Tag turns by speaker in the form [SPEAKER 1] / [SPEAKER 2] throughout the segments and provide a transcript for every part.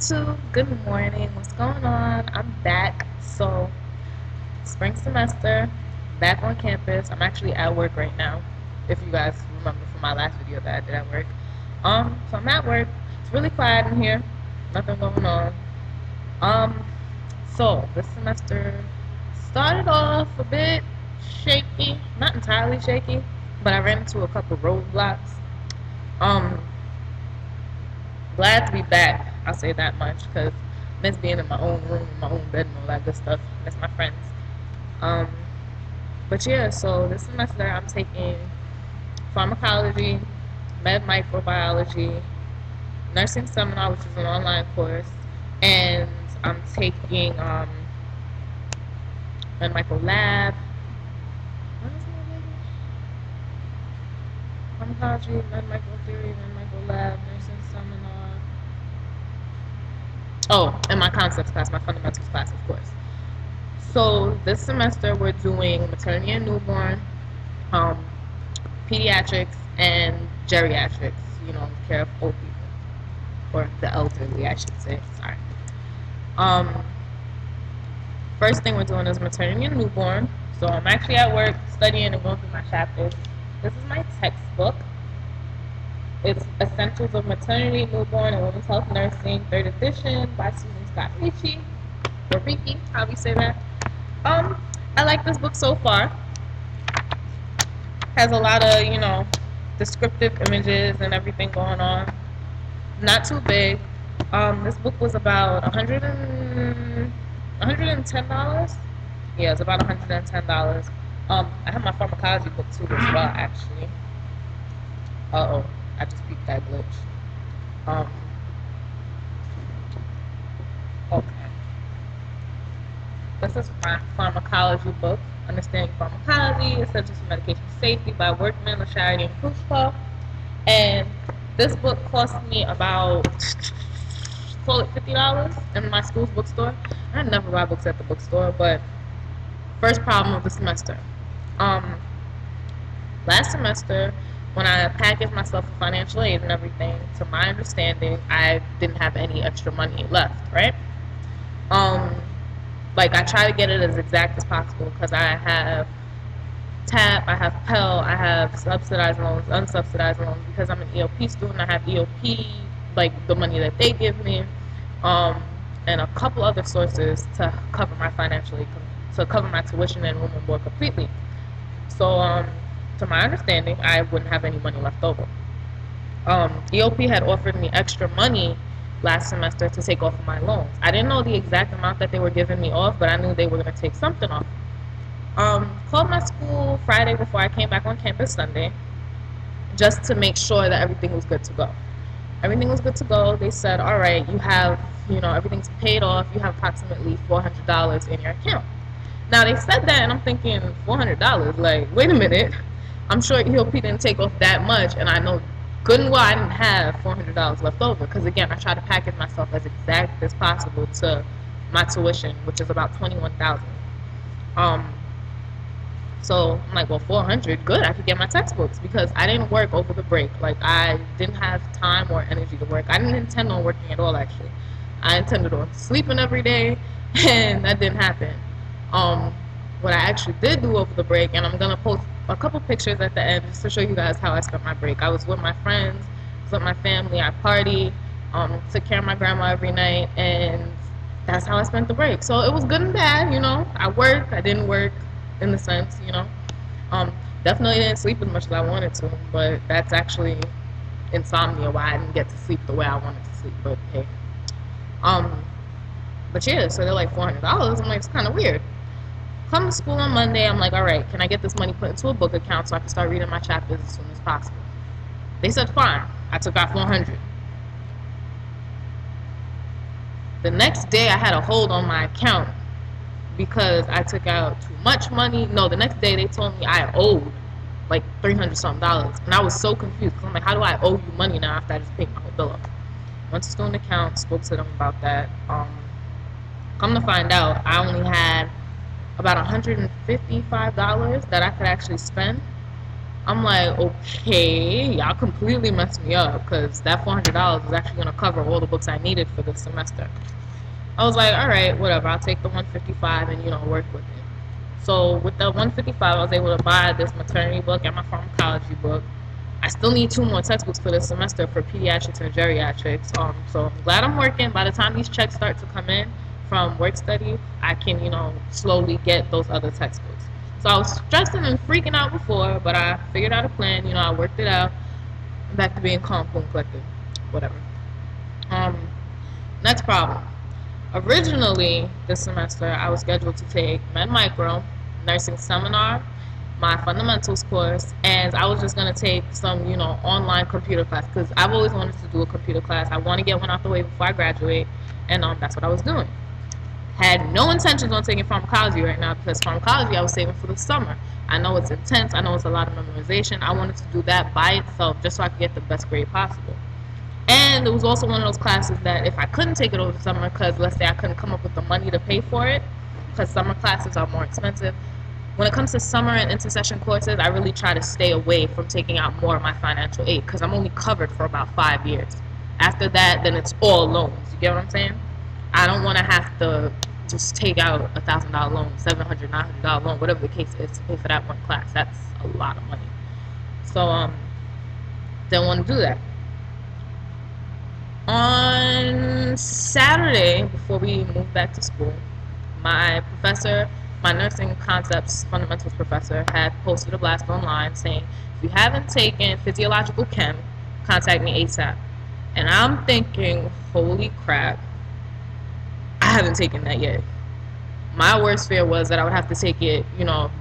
[SPEAKER 1] YouTube, good morning. What's going on? I'm back. So, spring semester, back on campus. I'm actually at work right now. If you guys remember from my last video that I did at work. So I'm at work. It's really quiet in here. Nothing going on. Um, so this semester started off a bit shaky, not entirely shaky, but I ran into a couple roadblocks. Um, Glad to be back. I'll say that much because miss being in my own room, in my own bed, and all that good stuff. Miss my friends. Um, but yeah, so this semester I'm taking pharmacology, med microbiology, nursing seminar, which is an online course, and I'm taking med micro lab. What is it again? Pharmacology, med micro theory, med micro lab, nursing seminar. Oh, and my concepts class, my fundamentals class, of course. So this semester we're doing maternity and newborn, pediatrics, and geriatrics. Care of old people or the elderly, I should say. Sorry. Um, First thing we're doing is maternity and newborn. So I'm actually at work studying and going through my chapters. This is my textbook. It's Essentials of Maternity, Newborn, and Women's Health Nursing, 3rd edition by Susan Scott Ricci, or Ricci, how do you say that? I like this book so far. Has a lot of, descriptive images and everything going on. Not too big. This book was about $110. Yeah, it's about $110. I have my pharmacology book too as well, actually. Uh-oh, I just peeped that glitch. Okay. This is my pharmacology book, Understanding Pharmacology, Essentials for Medication Safety by Workman, Lasharity, and Krushko. And this book cost me about, call it $50 in my school's bookstore. I never buy books at the bookstore, but first problem of the semester. Last semester, when I packaged myself for financial aid and everything, to my understanding, I didn't have any extra money left, right? I try to get it as exact as possible because I have TAP, I have Pell, I have subsidized loans, unsubsidized loans. Because I'm an EOP student, I have EOP, the money that they give me, and a couple other sources to cover my financial aid, to cover my tuition and room and board completely. So, to my understanding, I wouldn't have any money left over. EOP had offered me extra money last semester to take off of my loans. I didn't know the exact amount that they were giving me off, but I knew they were going to take something off. Called my school Friday before I came back on campus Sunday, just to make sure that everything was good to go. Everything was good to go. They said, all right, you have, everything's paid off. You have approximately $400 in your account. Now, they said that, and I'm thinking, $400? Wait a minute. I'm sure EOP didn't take off that much, and I know good and well I didn't have $400 left over because, again, I try to package myself as exact as possible to my tuition, which is about $21,000. So I'm like, well, 400, good. I could get my textbooks because I didn't work over the break. I didn't have time or energy to work. I didn't intend on working at all, actually. I intended on sleeping every day, and that didn't happen. What I actually did do over the break, and I'm gonna post a couple pictures at the end just to show you guys how I spent my break. I was with my friends, with my family. I partied, took care of my grandma every night, and that's how I spent the break. So it was good and bad, I worked, I didn't work, in the sense, definitely didn't sleep as much as I wanted to, but that's actually insomnia, why I didn't get to sleep the way I wanted to sleep. But hey, but yeah, so they're like $400. I'm like, it's kind of weird. Come to school on Monday, I'm like, all right, can I get this money put into a book account so I can start reading my chapters as soon as possible? They said fine. I took out $400. The next day, I had a hold on my account because I took out too much money. No, the next day they told me I owed like $300 something, and I was so confused because I'm like, how do I owe you money now after I just paid my whole bill up? Went to student account, spoke to them about that. Come to find out, I only had about $155 that I could actually spend, I'm like, okay, y'all completely messed me up because that $400 is actually going to cover all the books I needed for this semester. I was like, all right, whatever. I'll take the 155 and work with it. So with the 155, I was able to buy this maternity book and my pharmacology book. I still need 2 more textbooks for this semester for pediatrics and geriatrics. So I'm glad I'm working. By the time these checks start to come in from work study, I can slowly get those other textbooks. So I was stressing and freaking out before, but I figured out a plan. I worked it out. I'm back to being calm, cool, and collected. Whatever. Next problem. Originally, this semester, I was scheduled to take Med Micro, Nursing Seminar, my fundamentals course, and I was just going to take some, online computer class because I've always wanted to do a computer class. I want to get one out the way before I graduate, and that's what I was doing. Had no intentions on taking pharmacology right now because pharmacology I was saving for the summer. I know it's intense. I know it's a lot of memorization. I wanted to do that by itself just so I could get the best grade possible. And it was also one of those classes that if I couldn't take it over the summer because let's say I couldn't come up with the money to pay for it because summer classes are more expensive. When it comes to summer and intercession courses, I really try to stay away from taking out more of my financial aid because I'm only covered for about 5 years. After that, then it's all loans. You get what I'm saying? I don't want to have to just take out a $1,000 loan, $700, $900 loan, whatever the case is, to pay for that one class. That's a lot of money. So, didn't want to do that. On Saturday, before we moved back to school, my professor, my nursing concepts fundamentals professor, had posted a blast online saying, if you haven't taken physiological chem, contact me ASAP. And I'm thinking, holy crap, I haven't taken that yet. My worst fear was that I would have to take it,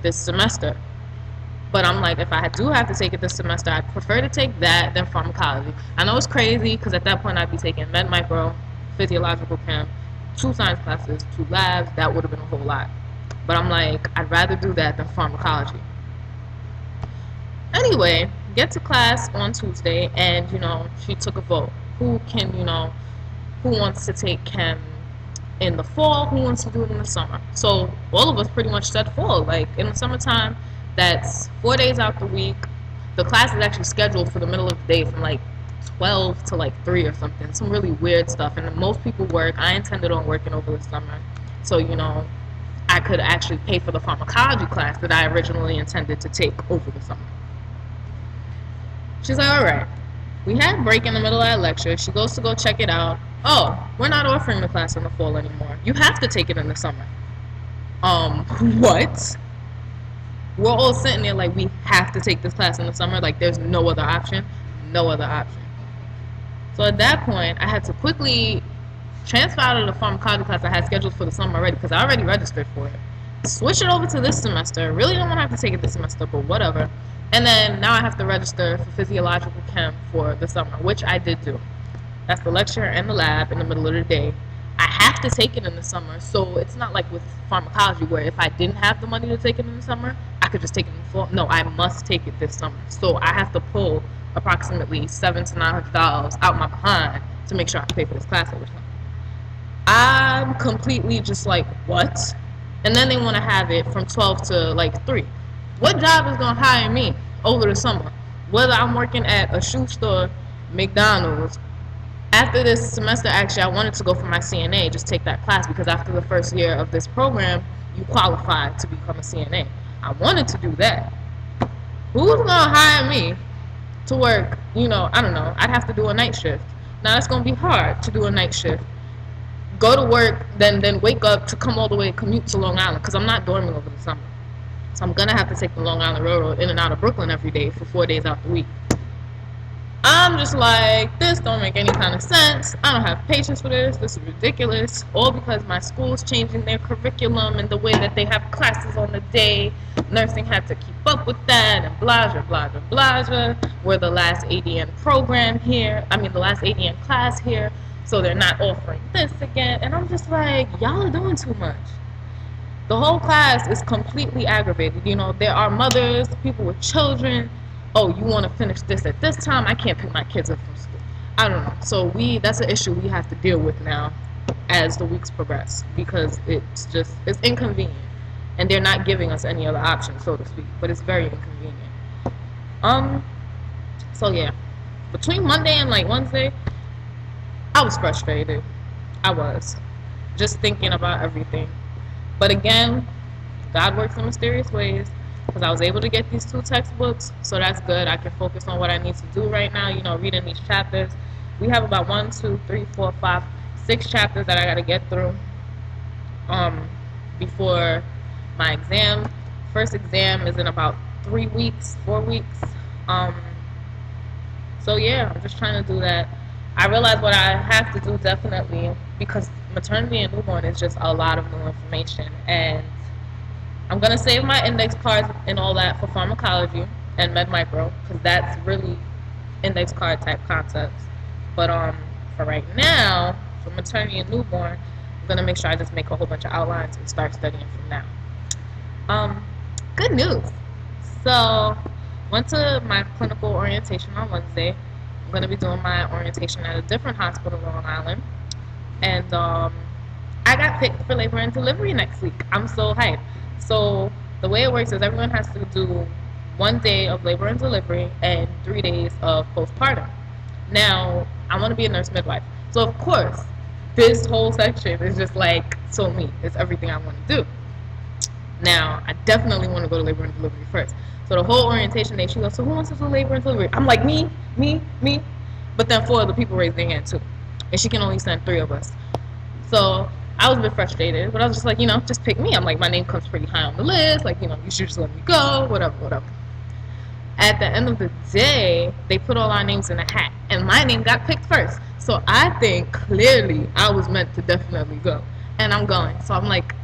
[SPEAKER 1] this semester. But I'm like, if I do have to take it this semester, I'd prefer to take that than pharmacology. I know it's crazy because at that point I'd be taking Med Micro, physiological chem, 2 science classes, 2 labs. That would have been a whole lot. But I'm like, I'd rather do that than pharmacology. Anyway, get to class on Tuesday and, she took a vote. Who wants to take chem in the fall? Who wants to do it in the summer? So all of us pretty much said fall. Like in the summertime, that's 4 days out the week. The class is actually scheduled for the middle of the day from like 12 to like 3 or something. Some really weird stuff. And most people work. I intended on working over the summer. So, I could actually pay for the pharmacology class that I originally intended to take over the summer. She's like, all right. We had break in the middle of that lecture. She goes to go check it out. Oh, we're not offering the class in the fall anymore. You have to take it in the summer. What? We're all sitting there like we have to take this class in the summer. Like there's no other option. No other option. So at that point, I had to quickly transfer out of the pharmacology class I had scheduled for the summer already because I already registered for it. Switch it over to this semester. Really don't want to have to take it this semester, but whatever. And then now I have to register for physiological chem for the summer, which I did do. That's the lecture and the lab in the middle of the day. I have to take it in the summer, so it's not like with pharmacology where if I didn't have the money to take it in the summer, I could just take it in the fall. No, I must take it this summer. So I have to pull approximately $700 to $900 out my behind to make sure I can pay for this class over time. I'm completely just like, what? And then they want to have it from 12 to like 3. What job is going to hire me over the summer? Whether I'm working at a shoe store, McDonald's. After this semester, actually, I wanted to go for my CNA, just take that class, because after the first year of this program, you qualify to become a CNA. I wanted to do that. Who's going to hire me to work, I don't know, I'd have to do a night shift. Now, it's going to be hard to do a night shift. Go to work, then wake up to come all the way, commute to Long Island, because I'm not dorming over the summer. So I'm going to have to take the Long Island Railroad in and out of Brooklyn every day for 4 days out the week. I'm just like, this don't make any kind of sense. I don't have patience for this. This is ridiculous. All because my school's changing their curriculum and the way that they have classes on the day. Nursing had to keep up with that and blah, blah, blah, blah, blah. We're the last ADN program here. The last ADN class here. So they're not offering this again. And I'm just like, y'all are doing too much. The whole class is completely aggravated. There are mothers, people with children. Oh, you want to finish this at this time? I can't pick my kids up from school. I don't know. So that's an issue we have to deal with now as the weeks progress, because it's inconvenient. And they're not giving us any other option, so to speak. But it's very inconvenient. So yeah, between Monday and like Wednesday, I was frustrated. I was just thinking about everything. But again, God works in mysterious ways because I was able to get these 2 textbooks, so that's good. I can focus on what I need to do right now, reading these chapters. We have about 1, 2, 3, 4, 5, 6 chapters that I got to get through before my exam. First exam is in about 3 weeks, 4 weeks. So yeah, I'm just trying to do that. I realize what I have to do definitely, because maternity and newborn is just a lot of new information, and I'm gonna save my index cards and all that for pharmacology and med micro, because that's really index card type concepts. But for right now, for maternity and newborn, I'm gonna make sure I just make a whole bunch of outlines and start studying from now. Good news. So, went to my clinical orientation on Wednesday. I'm gonna be doing my orientation at a different hospital on Long Island, and I got picked for labor and delivery next week. I'm so hyped. So the way it works is everyone has to do 1 day of labor and delivery and 3 days of postpartum. Now, I want to be a nurse midwife. So of course, this whole section is just like so me. It's everything I want to do. Now, I definitely want to go to labor and delivery first. So the whole orientation day, she goes, so who wants to do labor and delivery? I'm like, me. But then 4 other people raised their hand too. And she can only send 3 of us. So I was a bit frustrated, but I was just like, just pick me. I'm like, my name comes pretty high on the list. Like, you should just let me go, whatever. At the end of the day, they put all our names in a hat, and my name got picked first. So I think clearly I was meant to definitely go, and I'm going. So I'm like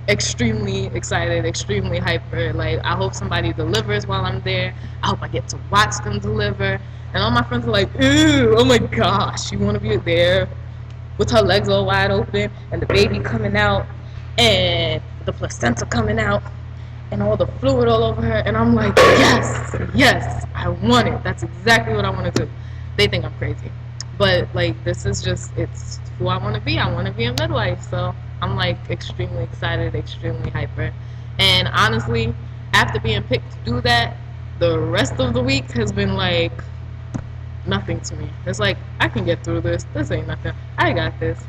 [SPEAKER 1] extremely excited, extremely hyper. Like, I hope somebody delivers while I'm there. I hope I get to watch them deliver. And all my friends are like, ew, oh my gosh, you want to be there with her legs all wide open and the baby coming out and the placenta coming out and all the fluid all over her. And I'm like, yes, I want it. That's exactly what I want to do. They think I'm crazy. But like, this is just, it's who I want to be. I want to be a midwife. So I'm like extremely excited, extremely hyper. And honestly, after being picked to do that, the rest of the week has been like nothing to me. It's like, I can get through this. This ain't nothing. I got this.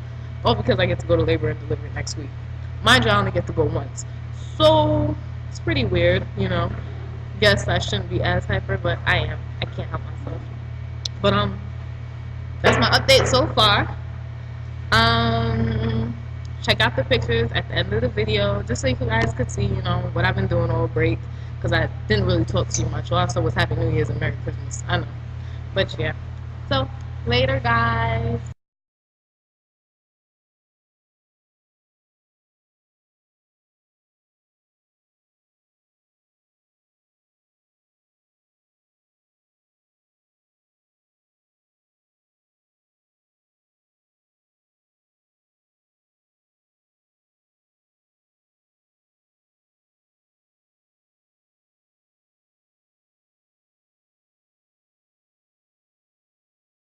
[SPEAKER 1] All because I get to go to labor and delivery next week. Mind you, I only get to go once. So it's pretty weird, Guess I shouldn't be as hyper, but I am. I can't help myself. But that's my update so far. Check out the pictures at the end of the video, just so you guys could see, what I've been doing all break, because I didn't really talk too much. Also, was Happy New Year's and Merry Christmas. I know. But yeah. So, later, guys.